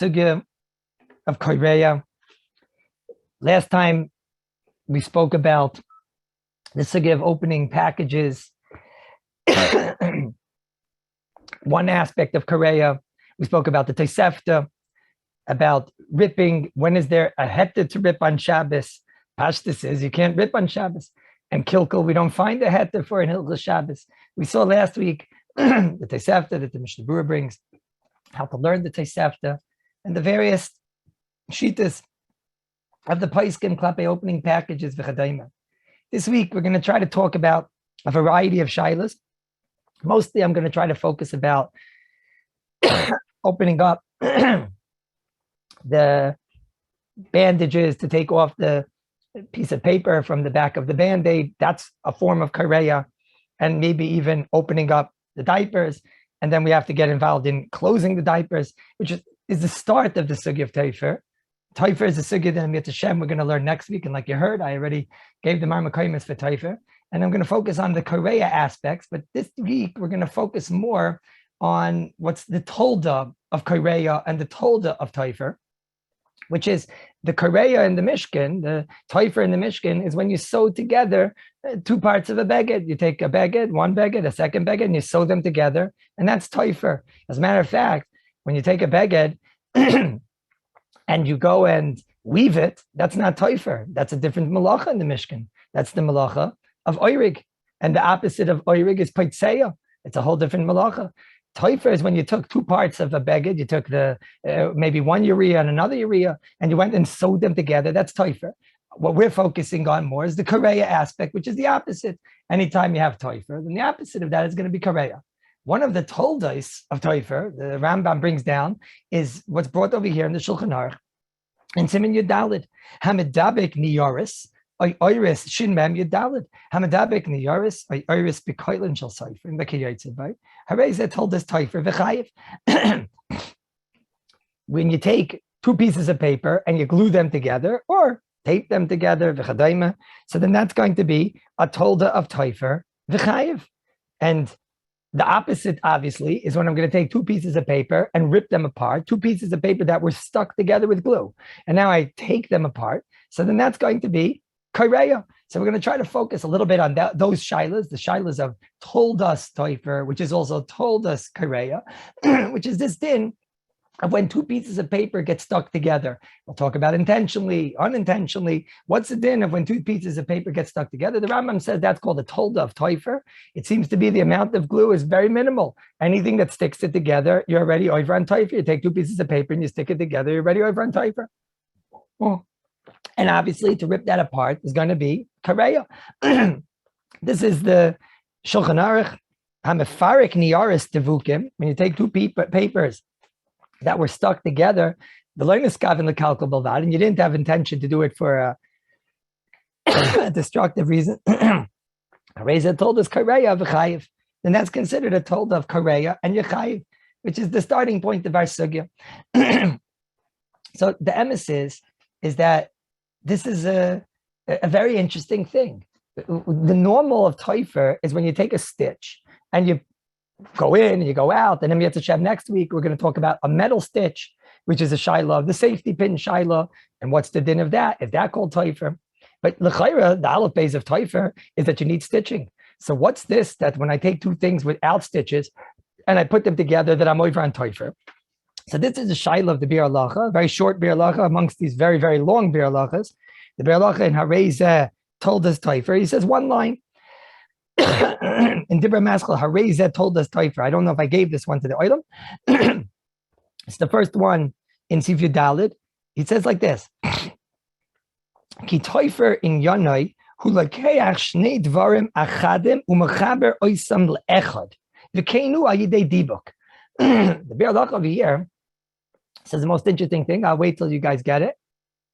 sugya of Korea. Last time we spoke about the sugya of opening packages. One aspect of Korea, we spoke about the Tosefta, about ripping. When is there a heta to rip on Shabbos? Pashtus is you can't rip on Shabbos. And Kilkel, we don't find a heta for in Hilchos Shabbos. We saw last week the Tosefta that the Mishnah Berurah brings, how to learn the Tosefta, and the various shitas of the Paiskim Klape opening packages v'chadayma. This week, we're going to try to talk about a variety of shilas. Mostly, I'm going to try to focus about opening up the bandages to take off the piece of paper from the back of the Band-Aid. That's a form of kareya, and maybe even opening up the diapers. And then we have to get involved in closing the diapers, which is the start of the sugya of Teifer. Teifer is a sugya that Mit Hashem we're going to learn next week. And like you heard, I already gave the Marmakaimis for Teifer. And I'm going to focus on the kareya aspects. But this week, we're going to focus more on what's the tolda of kareya and the tolda of Teifer, which is the kareya in the Mishkan. The Teifer in the Mishkan is when you sew together two parts of a beged. You take a beged, one beged, a second beged, and you sew them together. And that's Teifer. As a matter of fact, when you take a beged and you go and weave it, that's not Teifer. That's a different malacha in the Mishkan. That's the malacha of Oyrig. And the opposite of Oyrig is Paitseya. It's a whole different malacha. Teifer is when you took two parts of a beged, you took the maybe one urea and another urea, and you went and sewed them together. That's Teifer. What we're focusing on more is the kareya aspect, which is the opposite. Anytime you have Teifer, then the opposite of that is going to be kareya. One of the toldos of Teifer, the Rambam brings down, is what's brought over here in the Shulchan Aruch, in Siman Yud Daled, Hamedabek Niyaris, Oiris Shinmem Yud Daled, Hamedabek Niyaris, Oiris Bekoilin Shal Seifer, in Bekiyotze, right? HaRav told us Teifer v'chayev. When you take two pieces of paper and you glue them together or tape them together, v'chadayma, so then that's going to be a tolda of Teifer v'chayev. And the opposite, obviously, is when I'm going to take two pieces of paper and rip them apart, two pieces of paper that were stuck together with glue. And now I take them apart. So then that's going to be kareya. So we're going to try to focus a little bit on those shilas, the shilas of toldas Teifer, which is also toldas kareya, which is this din of when two pieces of paper get stuck together. We'll talk about intentionally, unintentionally. What's the din of when two pieces of paper get stuck together? The Rambam says that's called a tolda of Teifer. It seems to be the amount of glue is very minimal. Anything that sticks it together, you're already over on Teifer. You take two pieces of paper and you stick it together, you're already over on Teifer. Oh. And obviously, to rip that apart is going to be kareya. This is the Shulchan Aruch, Hamefarik Niyaris Tevukim. When you take two papers that were stuck together, the learners gave in the kalkul balvad, and you didn't have intention to do it for a destructive reason. HaRav told us kareya v'chayev. Then that's considered a tolda of kareya and yechayev, which is the starting point of our sugya. So the emes is that this is a very interesting thing. The normal of Teifer is when you take a stitch and you go in and you go out, and then we have to check next week. We're going to talk about a metal stitch, which is a shiloh, the safety pin shiloh, and what's the din of that? Is that called Teifer? But l'chayra, the aleph base of Teifer is that you need stitching. So what's this that when I take two things without stitches and I put them together that I'm over on Teifer? So this is the shiloh of the Bir Halacha, a very short Bir Halacha amongst these very, very long Bir Halachas. The Bir Halacha in HaRav told us Teifer. He says one line. In Dibra Maskal, HaRav told us Teifer. I don't know if I gave this one to the item. It's the first one in Sif Yud Daled. He says like this. Ki Teifer in Yanai, hu lakeach shnei dvarim achadim u'mechaber oisam le'echad. V'keinu ayidei dibuk. The Bir Halacha over here says the most interesting thing. I'll wait till you guys get it.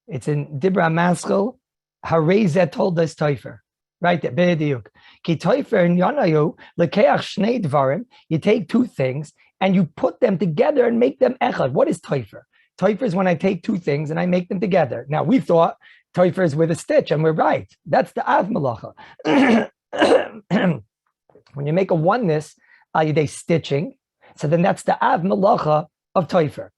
It's in Dibra Maskal. HaRav told us Teifer. Right there, b'diuk. Ki Teifer in Yanayu lekeach shnei dvarim. You take two things and you put them together and make them echad. What is Teifer? Teifer is when I take two things and I make them together. Now we thought Teifer is with a stitch, and we're right. That's the av malacha. When you make a oneness, they stitching. So then that's the av malacha of Teifer.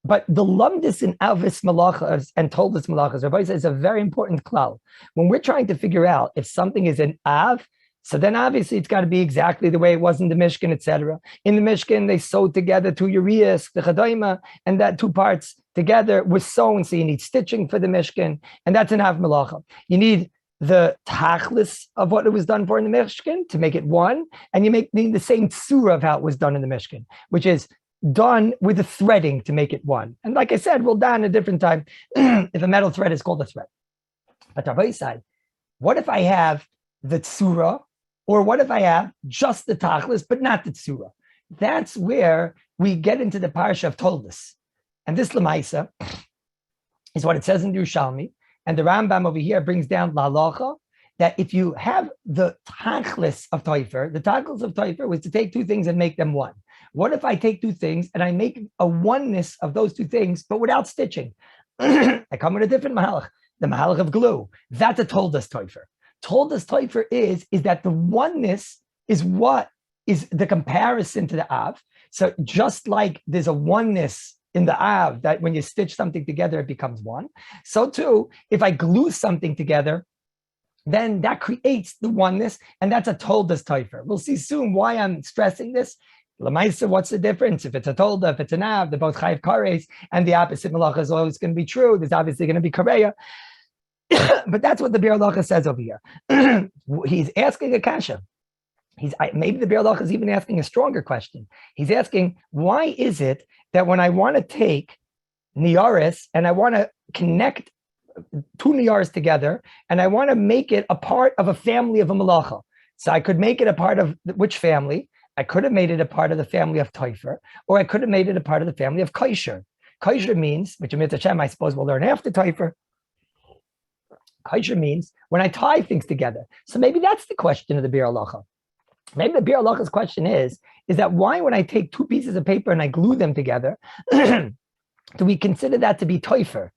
But the lumdis in Avis Melachas and Toldas Melachas, Rabbi says, is a very important klal. When we're trying to figure out if something is an Av, so then obviously it's got to be exactly the way it was in the Mishkan, etc. In the Mishkan, they sewed together two Urias, the Chadaima, and that two parts together was sewn. So you need stitching for the Mishkan, and that's an Av Melacha. You need the tachlis of what it was done for in the Mishkan to make it one, and you need the same tsura of how it was done in the Mishkan, which is done with the threading to make it one. And like I said, we'll done a different time if a metal thread is called a thread. But Rabbi said, what if I have the tsura, or what if I have just the tachlis, but not the tsura? That's where we get into the parsha of Toldos. And this lemaisa is what it says in the Yerushalmi. And the Rambam over here brings down la halacha that if you have the tachlis of Toifer, the tachlis of Toifer was to take two things and make them one. What if I take two things and I make a oneness of those two things, but without stitching? I come with a different mahalach, the mahalach of glue. That's a Toldos Toifer. Toldos Toifer is that the oneness is what is the comparison to the Av. So just like there's a oneness in the Av, that when you stitch something together, it becomes one. So too, if I glue something together, then that creates the oneness, and that's a Toldos Toifer. We'll see soon why I'm stressing this. Lamaisa, what's the difference? If it's a tolda, if it's an av, they're both chayiv kares, and the opposite malacha is always going to be true. There's obviously going to be kareya. But that's what the Bir Halacha says over here. He's asking a kasha. Maybe the Bir Halacha is even asking a stronger question. He's asking, why is it that when I want to take niyaris and I want to connect two niyaris together and I want to make it a part of a family of a malacha, so I could make it a part of which family? I could have made it a part of the family of Toifer, or I could have made it a part of the family of Kaisher. Kaisher means, which Hashem, I suppose we'll learn after Toifer. Kaisher means when I tie things together. So maybe that's the question of the Bir Halacha. Maybe the Bir Halacha's question is that why when I take two pieces of paper and I glue them together, do we consider that to be Toifer?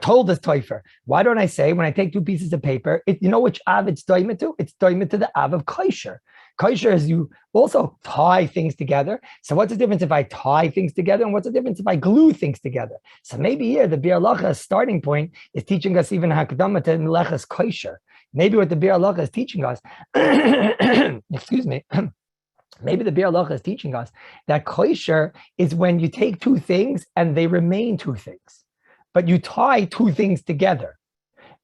Toldos Toifer. Why don't I say when I take two pieces of paper, you know which Av it's doimah to? It's doimah to the Av of Kaisher. Kaisher is you also tie things together. So what's the difference if I tie things together, and what's the difference if I glue things together? So maybe here the Bir Halacha's starting point is teaching us even hakdama to MELECHES Kaisher. Maybe what the Bir Halacha is teaching us, excuse me, maybe the Bir Halacha is teaching us that Kaisher is when you take two things and they remain two things, but you tie two things together.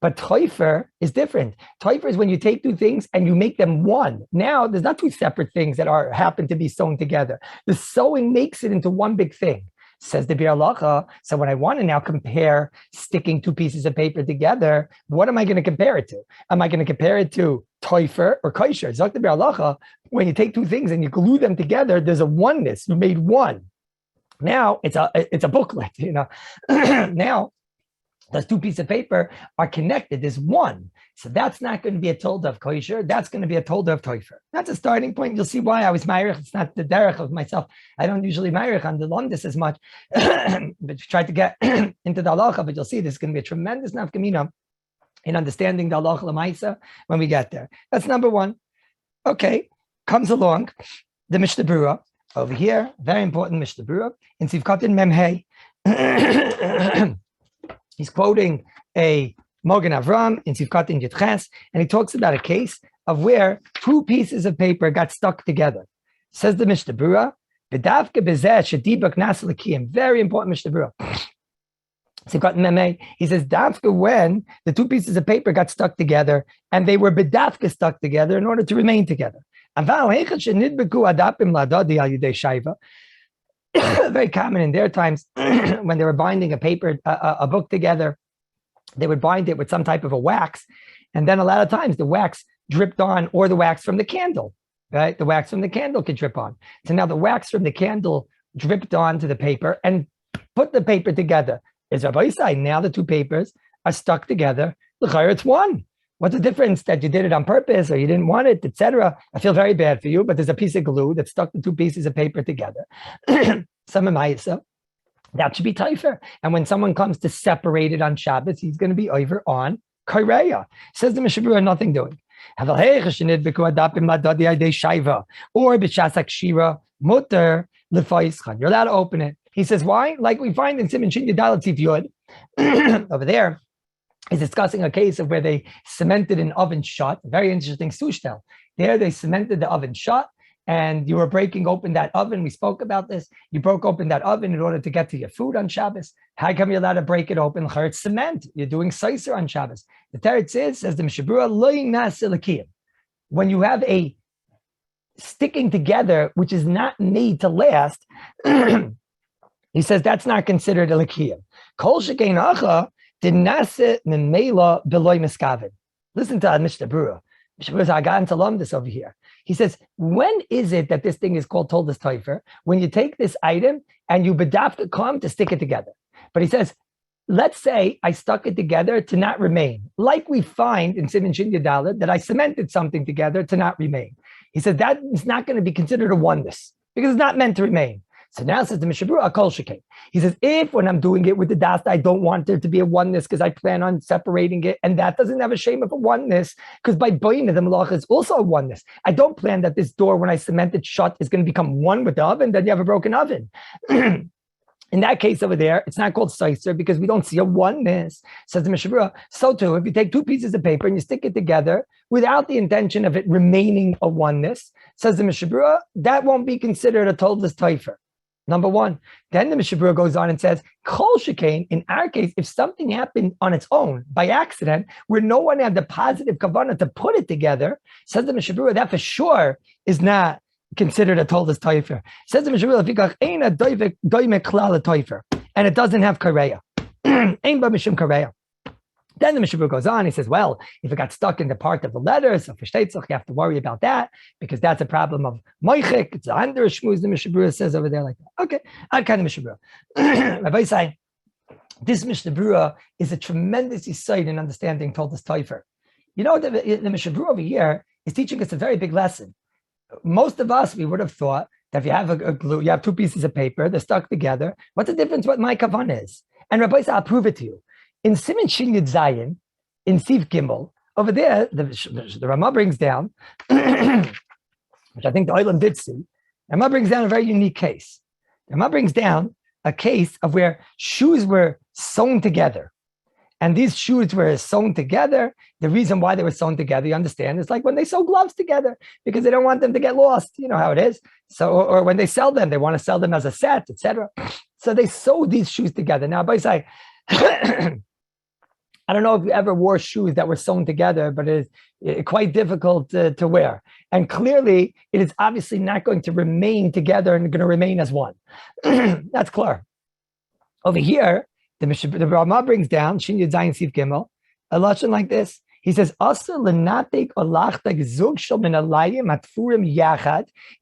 But Toifer is different. Toifer is when you take two things and you make them one. Now, there's not two separate things that happen to be sewn together. The sewing makes it into one big thing, says the Bir Halacha. So when I want to now compare sticking two pieces of paper together, what am I going to compare it to? Am I going to compare it to Toifer or Kaisher? Zok the Bir Halacha, when you take two things and you glue them together, there's a oneness. You made one. Now, it's a booklet, you know. Now, those two pieces of paper are connected as one. So that's not going to be a tolda of Kaisher. That's going to be a tolda of Toifer. That's a starting point. You'll see why I was ma'arich. It's not the derech of myself. I don't usually ma'arich on the lomdis as much, but try to get into the halacha. But you'll see there's going to be a tremendous nafkamina in understanding the halacha l'maisa when we get there. That's number one. Okay, comes along the Mishnah Berurah over here. Very important Mishnah Berurah in Sivkatin Memhei. He's quoting a Mogen Avram in Sivkatin Yitches, and he talks about a case of where two pieces of paper got stuck together. Says the Mishnah Berurah, "V'davke bezeh shedibak nas l'kiyim." Very important Mishnah Berurah. Sivkatin Memei. He says, "Davke when the two pieces of paper got stuck together, and they were bedavke stuck together in order to remain together." Very common in their times when they were binding a book together, they would bind it with some type of a wax, and then a lot of times the wax dripped on, or the wax from the candle, right? The wax from the candle could drip on. So now the wax from the candle dripped onto the paper and put the paper together. Is Rabbi saying now the two papers are stuck together? It's one. What's the difference that you did it on purpose or you didn't want it, etc.? I feel very bad for you, but there's a piece of glue that stuck the two pieces of paper together. Some of Ma'isa, that should be Toifer. And when someone comes to separate it on Shabbos, he's going to be over on Kaireya. Says the Mishnah Berurah, nothing doing. Or b'shasak shira mutter lefayischan. You're allowed to open it. He says, why? Like we find in Siman Shin Yud Tif Yud, over there, he's discussing a case of where they cemented an oven shut. Very interesting sushtel. There they cemented the oven shut, and you were breaking open that oven. We spoke about this. You broke open that oven in order to get to your food on Shabbos. How come you're allowed to break it open? It's cement. You're doing seiser on Shabbos. The teretz is, says the Mishabura, loy nasilakiyim. When you have a sticking together, which is not made to last, he says that's not considered a lakiyim. Kol shekein acha did nase memela beloy miskaven. Listen to Mishnah Berurah. I got into Lumdus over here. He says, when is it that this thing is called Toldas Teifer? When you take this item and you bedaf the kam to stick it together. But he says, let's say I stuck it together to not remain. Like we find in Siman Shin Yud Daled that I cemented something together to not remain. He says that is not going to be considered a oneness because it's not meant to remain. So now says the Mishabura Akol Shekei. He says, if when I'm doing it with the dast, I don't want there to be a oneness because I plan on separating it, and that doesn't have a shame of a oneness, because by Boina, the Melech is also a oneness. I don't plan that this door, when I cement it shut, is going to become one with the oven, then you have a broken oven. In that case over there, it's not called seiser because we don't see a oneness. Says the Mishabura. So too, if you take two pieces of paper and you stick it together without the intention of it remaining a oneness, says the Mishabura, that won't be considered a Toldas Teifer. Number one. Then the Mishabura goes on and says, Kol Shekain, in our case, if something happened on its own, by accident, where no one had the positive kavanah to put it together, says the Mishabura, that for sure is not considered a Toldas Teifer. Says the Mishabura, and it doesn't have kareya. Ain't ba mishum kareya. Then the Mishabura goes on, he says, well, if it got stuck in the part of the letter, so for Shteitzach, you have to worry about that, because that's a problem of moichik, it's under a shmuz, the Mishabura says over there like that. Okay, I kind of Mishabura. Rabbi say, this Mishabura is a tremendous insight in understanding Toldas Teifer. You know, the Mishabura over here is teaching us a very big lesson. Most of us, we would have thought that if you have a glue, you have two pieces of paper, they're stuck together, what's the difference what my kavan is? And Rabbi say, I'll prove it to you. In Siman Shin Yud Zayin, in Siv Gimel, over there, the Ramah brings down, which I think the Oilam did see, the Ramah brings down a very unique case. The Ramah brings down a case of where shoes were sewn together. And these shoes were sewn together. The reason why they were sewn together, you understand, is like when they sew gloves together, because they don't want them to get lost. You know how it is. So, or when they sell them, they want to sell them as a set, etc. So they sew these shoes together. Now, by say, I don't know if you ever wore shoes that were sewn together, but it is quite difficult to wear. And clearly, it is obviously not going to remain together and going to remain as one. That's clear. Over here, the Ramah brings down, Shin Yud Zayin Siv Gimel, a lashon like this. He says,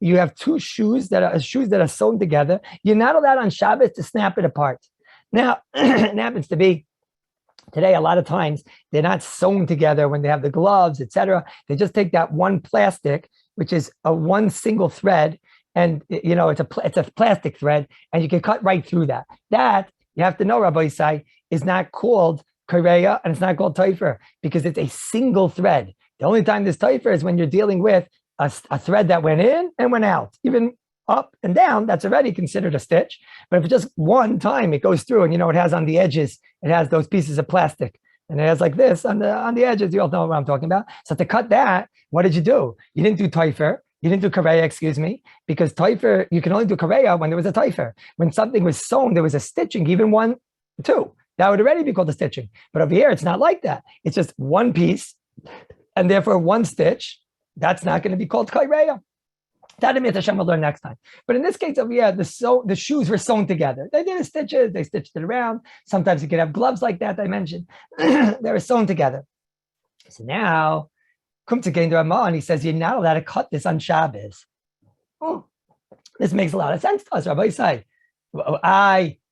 you have two shoes that are sewn together. You're not allowed on Shabbos to snap it apart. Now, it happens to be today, a lot of times, they're not sewn together when they have the gloves, etc. They just take that one plastic, which is a one single thread, and it's a plastic thread, and you can cut right through that. That, you have to know, Rabbi Isai, is not called kareya, and it's not called teifer, because it's a single thread. The only time this teifer is when you're dealing with a thread that went in and went out. Even up and down, that's already considered a stitch. But if it's just one time it goes through, and it has on the edges, it has those pieces of plastic, and it has like this on the edges. You all know what I'm talking about. So to cut that, what did you do? You didn't do teifer. You didn't do kareya, excuse me, because teifer, you can only do kareya when there was a teifer. When something was sewn, there was a stitching, even 1, 2. That would already be called a stitching. But over here, it's not like that. It's just one piece, and therefore one stitch. That's not going to be called kareya. That Hashem will learn next time. But in this case over here, the shoes were sewn together. They did stitches, they stitched it around. Sometimes you could have gloves like that I mentioned. They were sewn together. So now, come to Gain Ramah, and he says, you're not allowed to cut this on Shabbos. This makes a lot of sense to us, Rabbi Isai.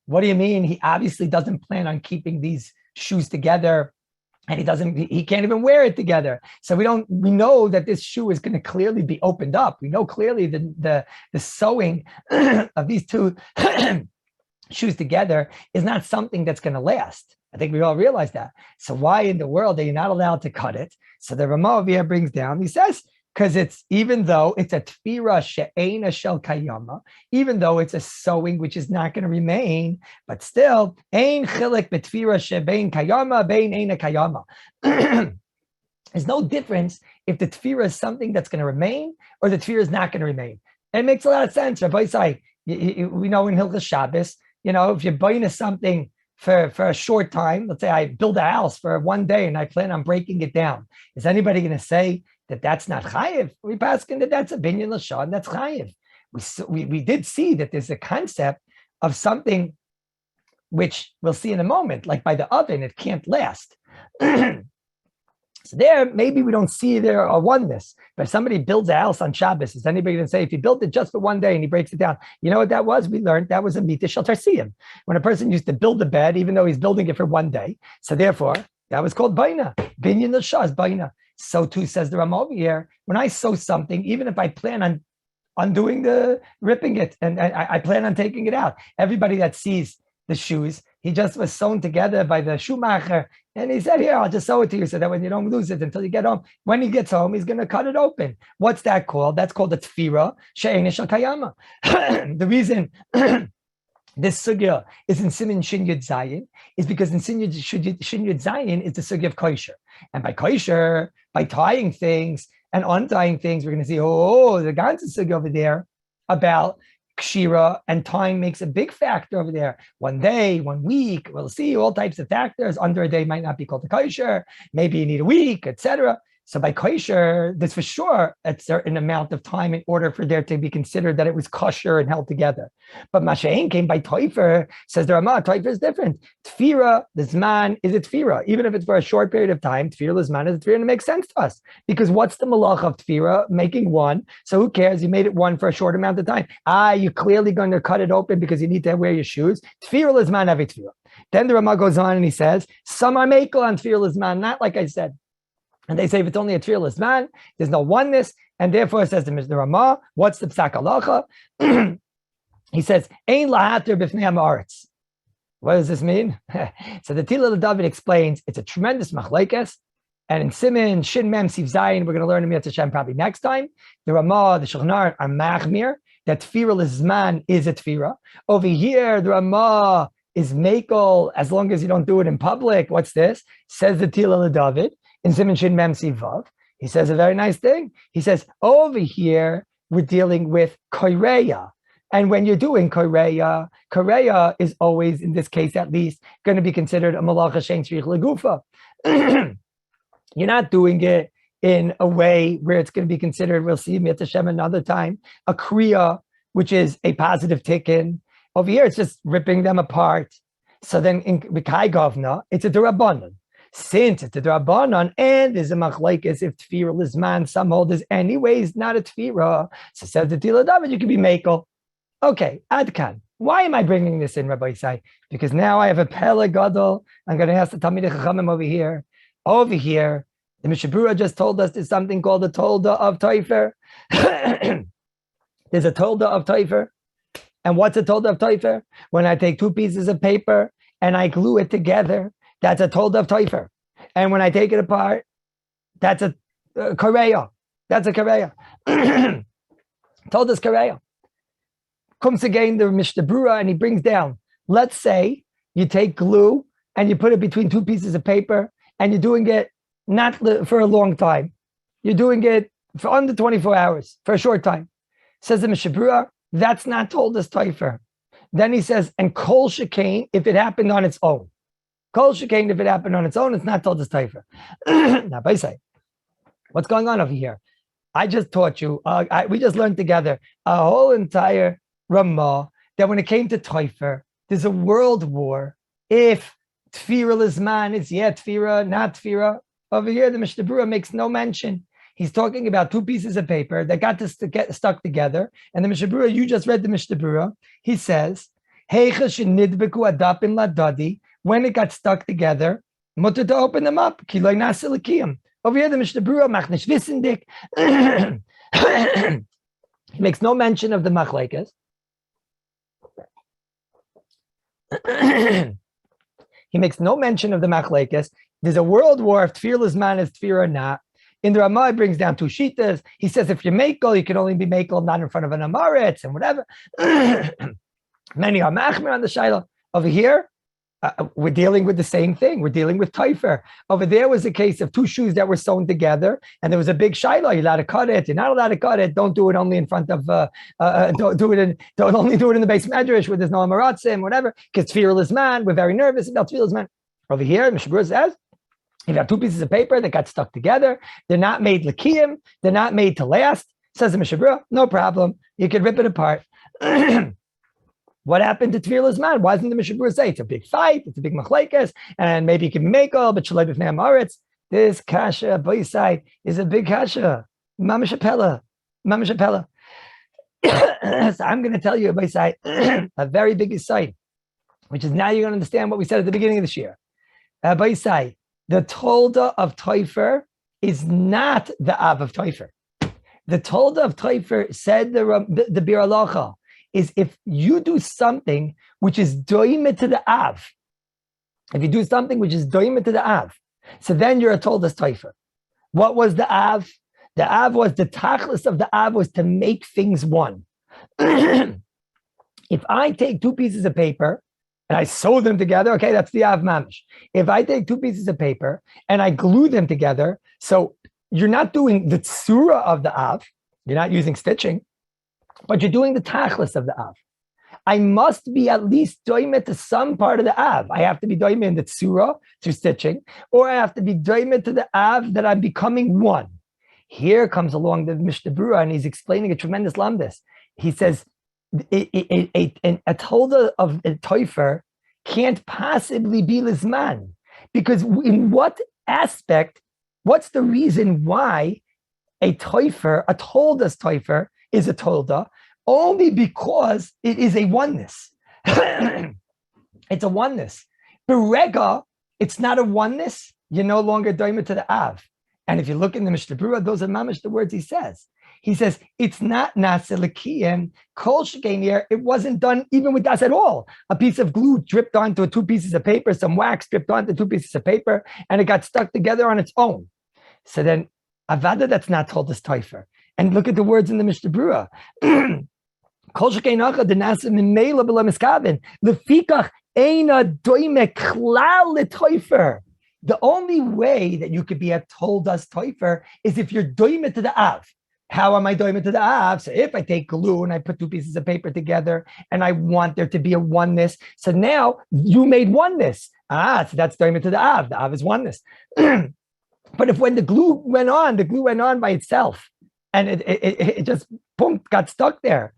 What do you mean? He obviously doesn't plan on keeping these shoes together, and he can't even wear it together. So we know that this shoe is going to clearly be opened up. We know clearly the sewing of these two shoes together is not something that's going to last. I think we all realize that. So why in the world are you not allowed to cut it? So the Ramah over here brings down, he says, because it's, even though it's a tfira she'eina shel kayama, even though it's a sewing which is not going to remain, but still, ein chilek betfira she'bein kayama, bein eina kayama. There's no difference if the tefira is something that's going to remain or the tefira is not going to remain. And it makes a lot of sense. Rabbi say, we know in Hilchos Shabbos, if you're buying something for a short time, let's say I build a house for one day and I plan on breaking it down. Is anybody going to say that that's not chayiv? We paskin that that's a binyan l'shon, that's chayiv. We did see that there's a concept of something which we'll see in a moment, like by the oven, it can't last. So there, maybe we don't see there a oneness. But if somebody builds a house on Shabbos, is anybody going to say, if he built it just for one day and he breaks it down, you know what that was? We learned that was a mita shel tarsiyim. When a person used to build a bed, even though he's building it for one day. So therefore, that was called baina. Binyan l'shah is baina. So too says the Rama over here, when I sew something, even if I plan on undoing ripping it, and I plan on taking it out, everybody that sees the shoes, he just was sewn together by the shoemaker. And he said, here, I'll just sew it to you so that when you don't lose it until you get home. When he gets home, he's going to cut it open. What's that called? That's called a tefira she'eina shel kayama. The reason this sugya is in Siman Shin Yud Zayin is because in Shin Yud Zayin is the sugya of kosher. And by kosher, by tying things and untying things, we're going to see, the ganze sugya over there about kshira, and time makes a big factor over there. 1 day, 1 week, we'll see all types of factors. Under a day might not be called a kosher. Maybe you need a week, etc. So by kosher, there's for sure a certain amount of time in order for there to be considered that it was kosher and held together. But Masha'in came by toifer, says the Rama, toifer is different. Tfira, the zman is a tfira. Even if it's for a short period of time, tfira, the zman is a tfira, and it makes sense to us. Because what's the malach of tfira? Making one. So who cares? You made it one for a short amount of time. You're clearly going to cut it open because you need to wear your shoes. Tfira, the zman, have a tfira. Then the Rama goes on and he says, some are makel on tfira, the zman, not like I said. And they say if it's only a tefillah man, there's no oneness, and therefore it says the Rama, what's the psak halacha? He says, Ein lahater b'fnei ha'aretz. What does this mean? So the Tila David explains it's a tremendous machlekes, and in Siman Shin Mem Siv Zayin, we're going to learn in Mitzvah Hashem probably next time. The Rama, the Shulchan Aruch are machmir that tefillah man is a tefillah. Over here, the Rama is makel as long as you don't do it in public. What's this? Says the Tila David. In Siman Shin Mem Sivav, he says a very nice thing. He says, over here, we're dealing with koreya. And when you're doing koreya is always, in this case at least, going to be considered a malacha shein tzrich legufa. You're not doing it in a way where it's going to be considered, we'll see Mitzvah Hashem another time, a kriya, which is a positive tikkun. Over here, it's just ripping them apart. So then in B'kai Govna, it's a derabanan. Since it's a drabanan and there's a machlekes if tefira is man, some hold is anyways not a tefira. So says the Tila David, you can be makel. Okay, adkan. Why am I bringing this in, Rabbi Isai? Because now I have a pele gadol. I'm going to ask the Talmidei Chachamim over here. Over here, the Mishnah Berurah just told us there's something called the tolda of toifer. There's a tolda of toifer. And what's a tolda of toifer? When I take two pieces of paper and I glue it together, that's a tolda of toifer. And when I take it apart, that's a koreya. That's a koreya. Tolda's koreya. Comes again the Mishnah Berurah and he brings down, let's say you take glue and you put it between two pieces of paper and you're doing it not for a long time. You're doing it for under 24 hours, for a short time. Says the Mishnah Berurah, that's not tolda's toifer. Then he says, and kol shekain if it happened on its own. Kol shekain if it happened on its own, it's not tolda's toifer. Now, Baisai, what's going on over here? I just taught you, we just learned together a whole entire Ramah that when it came to toifer, there's a world war. If tefira lizman is tefira, not tefira. Over here, the Mishnah Berurah makes no mention. He's talking about two pieces of paper that got to get stuck together. And the Mishnah Berurah, you just read the Mishnah Berurah. He says, when it got stuck together, mutter to open them up. Over here, the Mishnah Berurah, machnish vissendik. He makes no mention of the machlekes. He makes no mention of the machlekes. There's a world war if tefillah man is tefillah or not. In the Ramah, it brings down two shitas. He says if you're makel, you can only be makel not in front of an amaretz and whatever. Many are machmir on the shaila. Over here, we're dealing with the same thing. We're dealing with taifer. Over there was a case of two shoes that were sewn together, and there was a big shaila. You're allowed to cut it. You're not allowed to cut it. Don't do it only in front of. Don't only do it in the base medrash where there's no amaratzim, whatever. Because tefillah man, we're very nervous about tefillah man. Over here, Mishabur says, if you have two pieces of paper that got stuck together, they're not made l'kiyim, they're not made to last. Says the Mishabur, no problem. You can rip it apart. What happened to Tefillah man? Why doesn't the Mishabur say it's a big fight, it's a big MELECHES, and maybe you can make all, but shalai b'fnei ha'aretz? This kasha, boisai, is a big kasha. Mamash apella. So I'm going to tell you, boisai, a very big insight, which is now you're going to understand what we said at the beginning of this year. Boisai, the tolda of Taifer is not the Av of Taifer. The tolda of Taifer, said the Bir Halacha, is if you do something which is doime to the Av. If you do something which is doime to the Av, so then you're a toldas Taifer. What was the Av? The Av was, the tachlis of the Av was to make things one. If I take two pieces of paper and I sew them together, okay, that's the Av Mamish. If I take two pieces of paper and I glue them together, so you're not doing the tsura of the Av, you're not using stitching, but you're doing the tachlis of the Av. I must be at least doimet to some part of the Av. I have to be doimet in the tsura through stitching, or I have to be doimet to the Av that I'm becoming one. Here comes along the Mishnah Berurah, and he's explaining a tremendous lamdas. He says, a tolda of a toifer can't possibly be lizman, because in what aspect, what's the reason why a tolda's toifer is a tolda? Only because it is a oneness. It's a oneness. Berega, it's not a oneness. You're no longer doima to the Av. And if you look in the Mishnah Berurah, those are mamish the words he says. He says, it's not naselikiyim, kol shekein, it wasn't done even with das at all. A piece of glue dripped onto two pieces of paper, some wax dripped onto two pieces of paper, and it got stuck together on its own. So then, avada, that's not told as taifer. And look at the words in the Mishnah Berurah. Kol shekein acha denasa mimela b'la miskaven, lefikach eina doime klal letaifer. The only way that you could be a toldas toifer is if you're doime to the Av. How am I doing it to the Av? So if I take glue and I put two pieces of paper together and I want there to be a oneness, so now you made oneness. So that's doing it to the Av. The Av is oneness. But if when the glue went on by itself, and it just boom, got stuck there.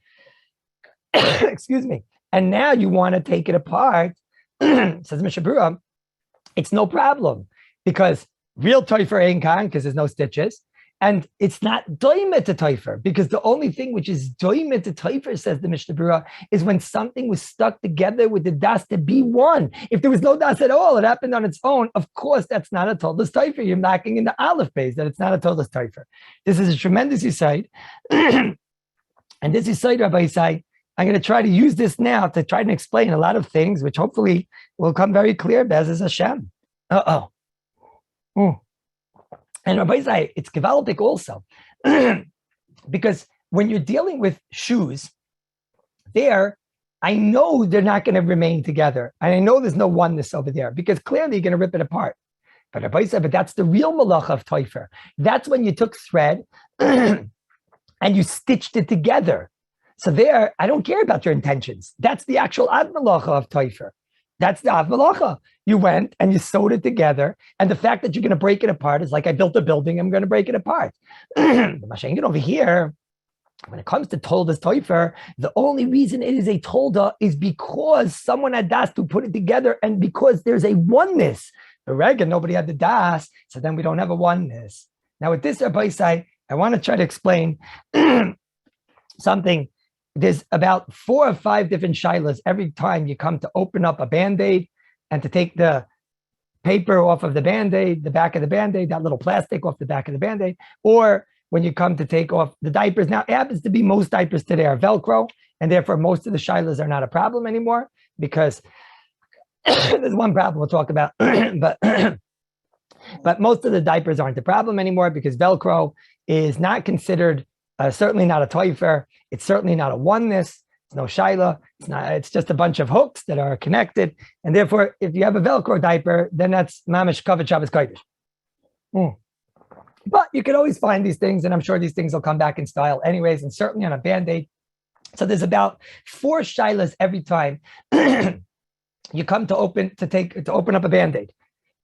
Excuse me. And now you want to take it apart, says Mishnah Berurah, it's no problem, because real toifer ain't kan, because there's no stitches. And it's not doimet to toifer, because the only thing which is doimet to toifer, says the Mishnah Berurah, is when something was stuck together with the das to be one. If there was no das at all, it happened on its own. Of course, that's not a toldas toifer. You're knocking in the aleph base that it's not a toldas toifer. This is a tremendous insight. And this insight, Rabbi Yisai, I'm going to try to use this now to try and explain a lot of things, which hopefully will come very clear. Be'ezus Hashem. And Rabbi Yisai, it's gewaltig also. Because when you're dealing with shoes, there, I know they're not going to remain together. And I know there's no oneness over there, because clearly you're going to rip it apart. But Rabbi Yisai, but that's the real malacha of toifer. That's when you took thread and you stitched it together. So there, I don't care about your intentions. That's the actual ad malacha of toifer. That's the av malacha. You went and you sewed it together, and the fact that you're going to break it apart is like, I built a building, I'm going to break it apart. The Mashengen over here, when it comes to toldas toifer, the only reason it is a tolda is because someone had das to put it together, and because there's a oneness. The rega, nobody had the das, so then we don't have a oneness. Now with this, Rabbi Yisai, I want to try to explain something. There's about 4 or 5 different shilas every time you come to open up a Band-Aid and to take the paper off of the Band-Aid, the back of the Band-Aid, that little plastic off the back of the Band-Aid, or when you come to take off the diapers. Now, it happens to be most diapers today are Velcro, and therefore most of the shilas are not a problem anymore, because there's one problem we'll talk about, but But most of the diapers aren't the problem anymore because Velcro is not considered, certainly not a toifer. It's certainly not a oneness. It's no shaila. It's not. It's just a bunch of hooks that are connected. And therefore, if you have a Velcro diaper, then that's mamish kavod Shabbos kodesh. But you can always find these things, and I'm sure these things will come back in style anyways, and certainly on a Band-Aid. So there's about 4 shilas every time you come to open up a Band-Aid.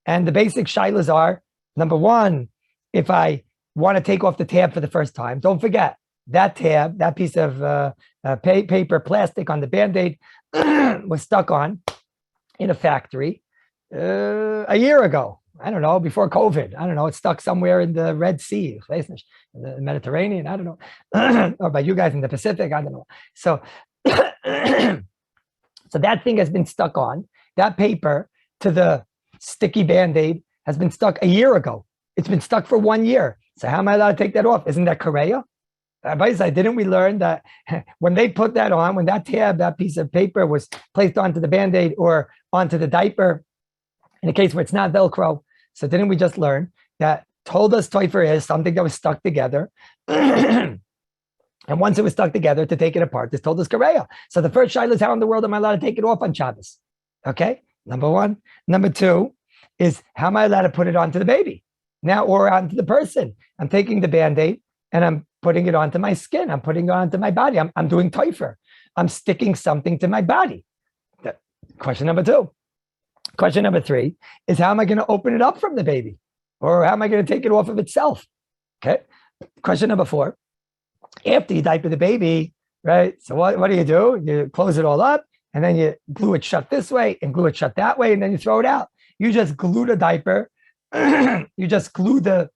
And the basic shilas are, number one, if I want to take off the tab for the first time, don't forget that tab, that piece of paper, plastic on the Band-Aid was stuck on in a factory a year ago. I don't know, before COVID. I don't know, it's stuck somewhere in the Red Sea, in the Mediterranean, I don't know, or by you guys in the Pacific, I don't know. So, so that thing has been stuck on. That paper to the sticky Band-Aid has been stuck a year ago. It's been stuck for 1 year. So how am I allowed to take that off? Isn't that Korea? Didn't we learn that when they put that on, when that tab, that piece of paper was placed onto the Band-Aid or onto the diaper, in a case where it's not Velcro, so didn't we just learn that told us toifer is something that was stuck together? And once it was stuck together, to take it apart, this told us Korea. So the first shaila is, how in the world am I allowed to take it off on Shabbos? Okay, number one. Number two is, how am I allowed to put it onto the baby now or onto the person? I'm taking the Band-Aid and I'm putting it onto my skin. I'm putting it onto my body. I'm doing toifer. I'm sticking something to my body. Question number two. Question number three is, how am I going to open it up from the baby? Or how am I going to take it off of itself? Okay. Question number four. After you diaper the baby, right? So what do? You close it all up and then you glue it shut this way and glue it shut that way, and then you throw it out. You just glue the diaper. You just glue the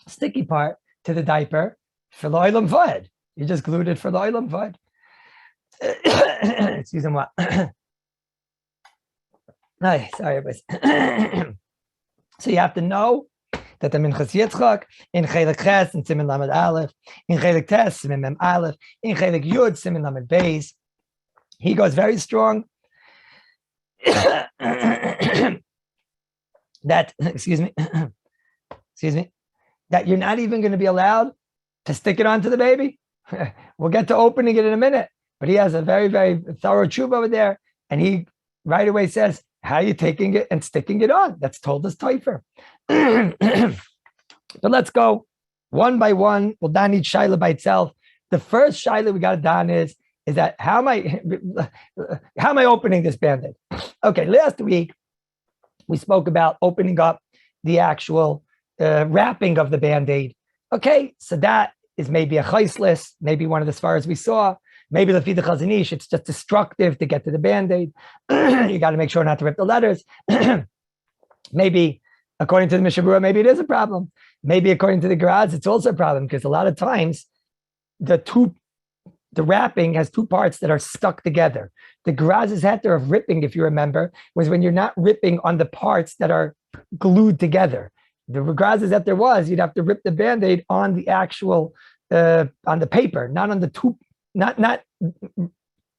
sticky part to the diaper for the oilam vod. You just glued it for the oilam vod. Excuse me. Sorry, but so you have to know that the Minchas Yitzchak in MELECHES and Simin Lamed Aleph, in MELECHES Simin Mem Aleph, in MELECH Yud Simin Lamed Beis, he goes very strong. That excuse me, that you're not even going to be allowed to stick it onto the baby. We'll get to opening it in a minute, but he has a very, very thorough tshuva over there, and he right away says, how are you taking it and sticking it on? That's told us toifer. But let's go one by one. We'll don each shaila by itself. The first shaila we got to don is that how am I opening this Band-Aid? Okay, last week we spoke about opening up the actual wrapping of the Band-Aid. Okay, so that is maybe a chaislis, maybe one of the svaras we saw. Maybe the Fida Chazanish, it's just destructive to get to the Band-Aid. You got to make sure not to rip the letters. Maybe, according to the Mishabura, maybe it is a problem. Maybe according to the Graz, it's also a problem, because a lot of times the wrapping has two parts that are stuck together. The Graz's heter of ripping, if you remember, was when you're not ripping on the parts that are glued together. The Graz's heter was, you'd have to rip the Band-Aid on the actual, on the paper, not on the two, not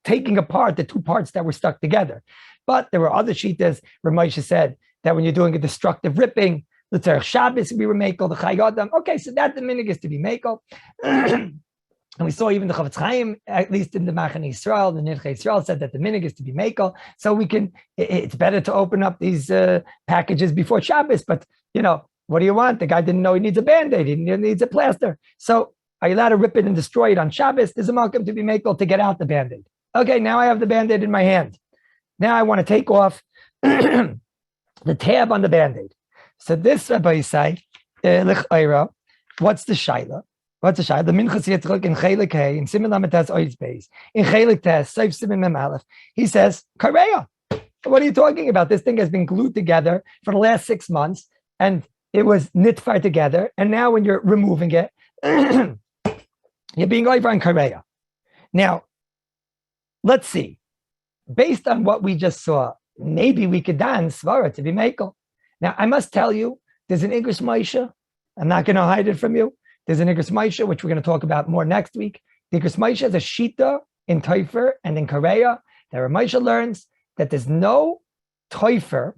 taking apart the two parts that were stuck together. But there were other shitas where Moshe said that when you're doing a destructive ripping, the Tzarech Shabbos we were makel, the Chai Gadam. Okay, so that the minig is to be makel. And we saw even the Chavetz Chaim, at least in the Machane Yisrael, the Nirchei Yisrael, said that the minig is to be makel. So we can, it's better to open up these packages before Shabbos. But, what do you want? The guy didn't know he needs a Band-Aid. He needs a plaster. So are you allowed to rip it and destroy it on Shabbos? There's a malkum to be makel to get out the Band-Aid. Okay, now I have the Band-Aid in my hand. Now I want to take off the tab on the Band-Aid. So this Rabbi Yisai, what's the shaila? What's the shaila? The Minchas Yitzchak in Chelek Hey, in Simin Lamed Tes Oiz Beis, in Chelek Tes, Seif Simin Mem Aleph, he says, Kareya. What are you talking about? This thing has been glued together for the last 6 months, and it was nitfar together, and now when you're removing it, you're being over on Kareya. Now, let's see. Based on what we just saw, maybe we could dance svara to be makel. Now, I must tell you, there's an Igros Moshe. I'm not going to hide it from you. There's an Igros Moshe, which we're going to talk about more next week. The Igros Moshe is a shita in Toifer and in Korea that Moshe learns that there's no Toifer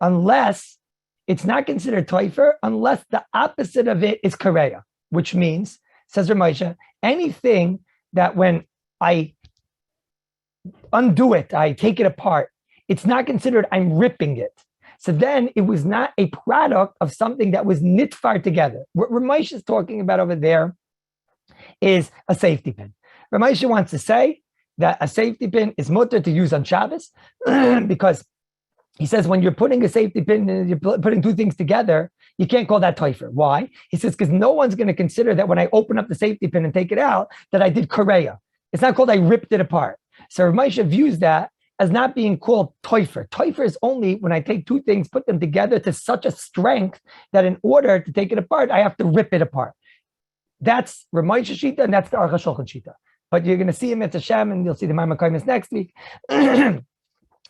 unless it's not considered toifer unless the opposite of it is kareya, which means, says Ramosha, anything that when I undo it, I take it apart, it's not considered I'm ripping it. So then it was not a product of something that was nitfar together. What Ramosha is talking about over there is a safety pin. Ramosha wants to say that a safety pin is mutter to use on Shabbos because he says when you're putting a safety pin and you're putting two things together, you can't call that toifer. Why? He says because no one's going to consider that when I open up the safety pin and take it out that I did koreya. It's not called I ripped it apart. So Ramosha views that as not being called toifer. Toifer is only when I take two things, put them together to such a strength that in order to take it apart, I have to rip it apart. That's Ramosha Shita, and that's the Aruch HaShulchan Shita. But you're going to see him at Hashem, and you'll see the MELECHES next week.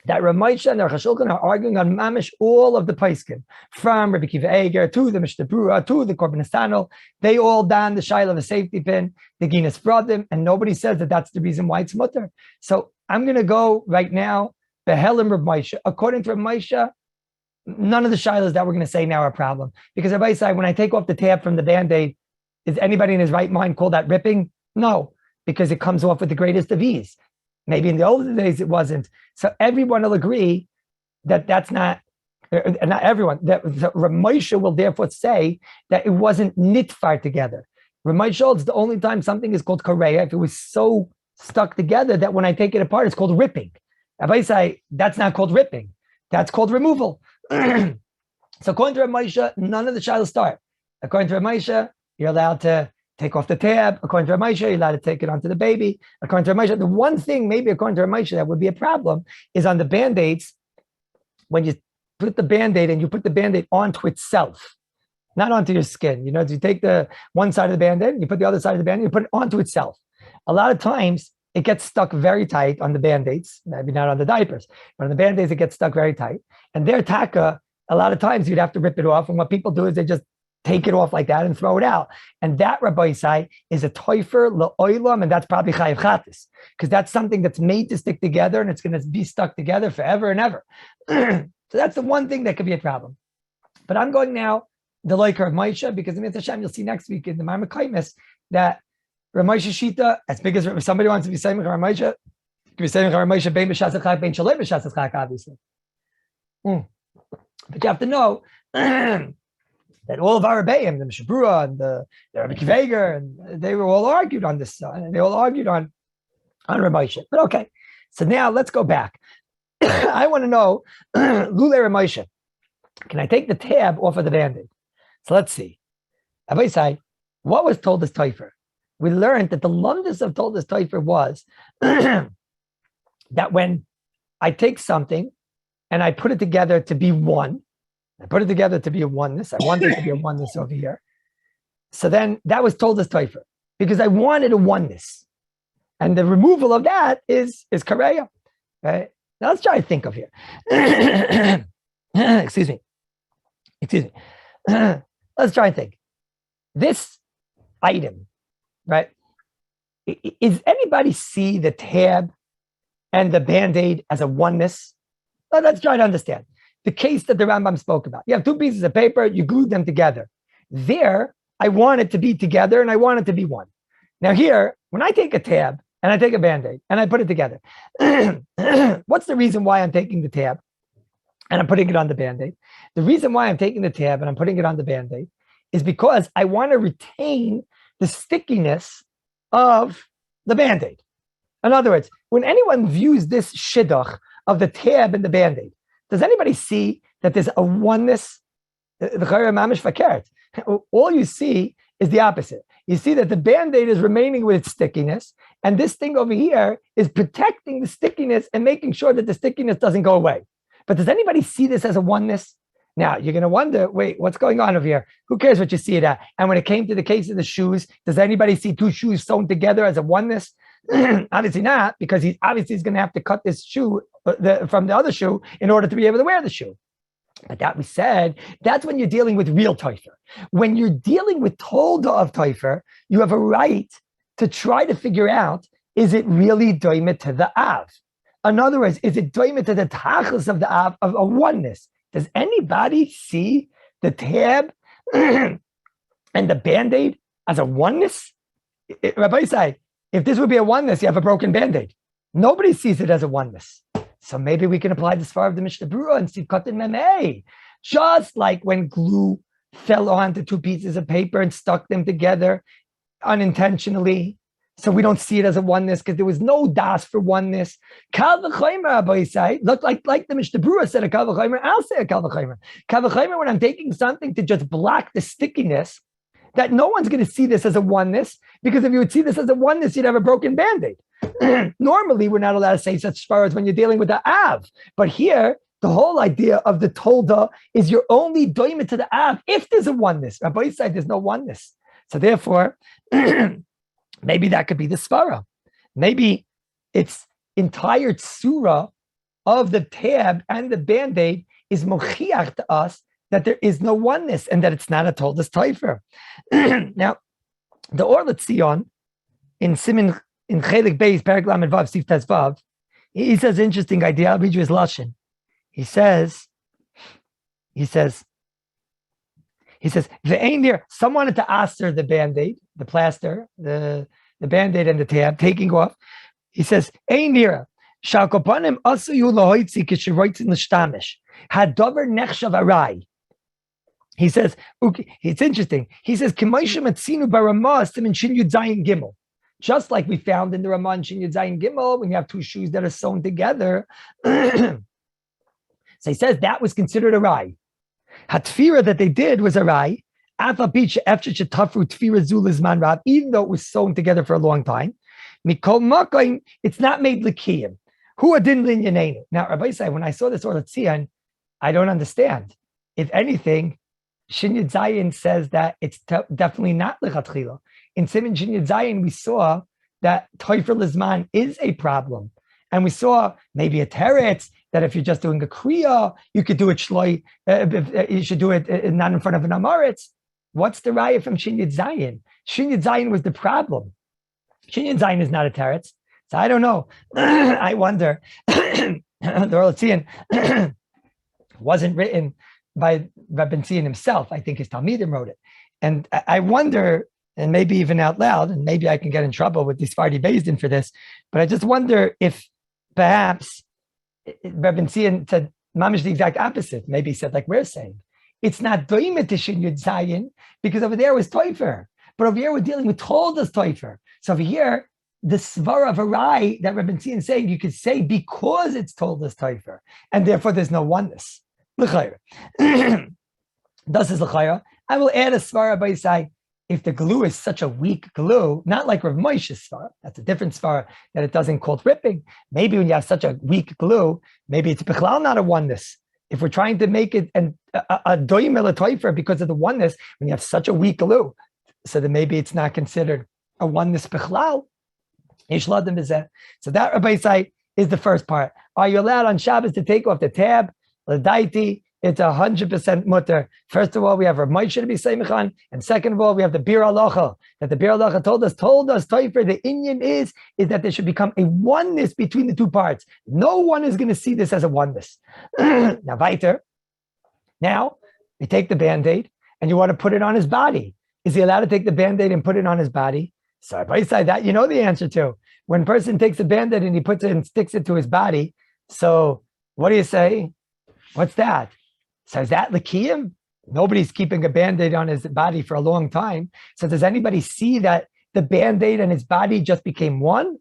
That Ramosha and the Aruch HaShulchan are arguing on mamish all of the Paiskim, from Rabbi Kiva Eger to the Mishnah Brura to the Korban Nestanel. They all don the shaila of a safety pin, the Guinness Brodim, and nobody says that that's the reason why it's mutter. So I'm going to go right now, Behelim Rav Moshe. According to Rav Moshe, none of the shailas that we're going to say now are a problem. Because everybody said, when I take off the tab from the Band-Aid, is anybody in his right mind call that ripping? No, because it comes off with the greatest of ease. Maybe in the older days it wasn't. So everyone will agree that that's not everyone. That Rav Moshe will therefore say that it wasn't nitfar together. Rav Moshe holds the only time something is called koreya if it was so stuck together that when I take it apart, it's called ripping. If I say that's not called ripping, that's called removal. So according to Rav Moshe, none of the shaylos start. According to Rav Moshe, you're allowed to take off the tab. According to Rav Moshe, you're allowed to take it onto the baby. According to Rav Moshe, the one thing, maybe according to Rav Moshe, that would be a problem is on the Band-Aids, when you put the Band-Aid and you put the Band-Aid onto itself, not onto your skin. You know, you take the one side of the Band-Aid, you put the other side of the Band-Aid, you put it onto itself. A lot of times, it gets stuck very tight on the Band-Aids, maybe not on the diapers, but on the Band-Aids, it gets stuck very tight. And their taka, a lot of times you'd have to rip it off. And what people do is they just take it off like that and throw it out. And that, Rabbi Isai, is a toifer la'olam, and that's probably chayiv chatis, because that's something that's made to stick together, and it's going to be stuck together forever and ever. So that's the one thing that could be a problem. But I'm going now, the loiker of Moshe, because in Hashem, you'll see next week in the MELECHES that Rav Moshe Shita, as big as if somebody wants to be saying Rav Moshe, you can be saying Rav Moshe bein b'shas chak, bein shalei b'shas chak, obviously. But you have to know that all of our Rebbeim, the Mishnah Brura and the Rabbi Kiva Eger, and they were all argued on this, and they all argued on Rav Moshe. But okay, so now let's go back. I want to know, Lule Rav Moshe, can I take the tab off of the Band-Aid? So let's see. Rabbi Isai, what was told as toifer? We learned that the lumdus of told as toifer was that when I take something and I put it together to be one, I put it together to be a oneness. I want there to be a oneness over here. So then that was told as toifer because I wanted a oneness. And the removal of that is kareya. Right? Now let's try to think of here. Excuse me. Let's try and think. This item, right? Is anybody see the tab and the Band-Aid as a oneness? Let's try to understand. The case that the Rambam spoke about. You have two pieces of paper, you glued them together. There, I want it to be together and I want it to be one. Now here, when I take a tab and I take a Band-Aid and I put it together, what's the reason why I'm taking the tab and I'm putting it on the Band-Aid? The reason why I'm taking the tab and I'm putting it on the Band-Aid is because I want to retain the stickiness of the Band-Aid. In other words, when anyone views this shidduch of the tab and the Band-Aid, does anybody see that there's a oneness? All you see is the opposite. You see that the Band-Aid is remaining with its stickiness, and this thing over here is protecting the stickiness and making sure that the stickiness doesn't go away. But does anybody see this as a oneness? Now, you're going to wonder, wait, what's going on over here? Who cares what you see it at? And when it came to the case of the shoes, does anybody see two shoes sewn together as a oneness? Obviously not, because he's going to have to cut this shoe from the other shoe in order to be able to wear the shoe. But that we said, that's when you're dealing with real toifer. When you're dealing with tolda of toifer, you have a right to try to figure out, is it really doimit to the av? In other words, is it doimit to the tachlis of the av of a oneness? Does anybody see the tab and the Band-Aid as a oneness? Rabbi say, if this would be a oneness, you have a broken Band-Aid. Nobody sees it as a oneness. So maybe we can apply the Svar of the Mishnah Berurah and see Katan Memei. Just like when glue fell onto two pieces of paper and stuck them together unintentionally. So we don't see it as a oneness because there was no das for oneness. Kal v'chaymer, Rabbi say, look like the Mishnah Berurah said a kal v'chaymer, I'll say a kal v'chaymer. Kal v'chaymer, when I'm taking something to just block the stickiness, that no one's going to see this as a oneness, because if you would see this as a oneness, you'd have a broken Band-Aid. Normally, we're not allowed to say such far as when you're dealing with the Av. But here, the whole idea of the Tolda is you're only doing it to the Av if there's a oneness. Rabbi said there's no oneness. So therefore, maybe that could be the Svara. Maybe its entire Tsura of the tab and the Band-Aid is mochiach to us that there is no oneness and that it's not a Toldas Taifer. Now, the Or L'Tzion in Simin in Chelik Beis Perek Lamed Vav Sif Tes Vav, he says an interesting idea. I'll read you his lashon. He says, the ain't there. Some wanted to aster the Band-Aid, the plaster, the Band-Aid and the tab, taking off. He says, ain't there. Shalkopanim asayu lahoitzi kishiroitzin l'shtamish. Hadover nechshav arai. He says, okay, it's interesting. He says, K'maishem etzinu barama simin shin yud zayin gimel. Just like we found in the Ramah and Shin Yud Zayin Gimel, when you have two shoes that are sewn together. So he says that was considered a rai. Hatfira that they did was a rai. Even though it was sewn together for a long time. It's not made likiyim. Who adin linyanenu. Now, Rabbi say, when I saw this Or L'Tzion, I don't understand. If anything, Shin Yud Zayin says that it's definitely not lechatchila. In Siman Shin Yud Zayin, we saw that Toifer Lizman is a problem. And we saw maybe a teretz that if you're just doing a kriya, you could do it shloi, you should do it not in front of an amaretz. What's the raya from Shin Yud Zayin? Shin Yud Zayin was the problem. Shin Yud Zayin is not a teretz. So I don't know. I wonder. The Or L'Tzion wasn't written by Rabbi Tzion himself. I think his Talmidim wrote it. And I wonder, and maybe even out loud, and maybe I can get in trouble with the Sephardi Beis Din for this, but I just wonder if perhaps Rabbi Tzion said mamish the exact opposite. Maybe he said like we're saying. It's not doimet to Shin Yud Zayin, because over there was Toifer. But over here we're dealing with Toldas Toifer. So over here, the Svara of Arai that Rabbi Tzion is saying, you could say because it's Toldas Toifer, and therefore there's no oneness. L'chayra. Thus is l'chayra. I will add a Svara by side. If the glue is such a weak glue, not like Rav Moshe's svara, that's a different svara that it doesn't cause ripping. Maybe when you have such a weak glue, maybe it's bichlal not a oneness. If we're trying to make it a doim elatoifer because of the oneness, when you have such a weak glue, so then maybe it's not considered a oneness bichlal. So that Rabbi Say is the first part. Are you allowed on Shabbos to take off the tab? L'daiti, it's 100% mutter. First of all, we have Rav Moshe to be seimichan, and second of all, we have the Bir Halacha, that the Bir Halacha told us, Toifer, the Inyan is that there should become a oneness between the two parts. No one is going to see this as a oneness. Now, weiter. Now, you take the Band-Aid, and you want to put it on his body. Is he allowed to take the Band-Aid and put it on his body? So, by side that, you know the answer to. When a person takes a Band-Aid and he puts it and sticks it to his body, so what do you say? What's that? So is that L'kiyim? Nobody's keeping a Band-Aid on his body for a long time. So does anybody see that the Band-Aid and his body just became one?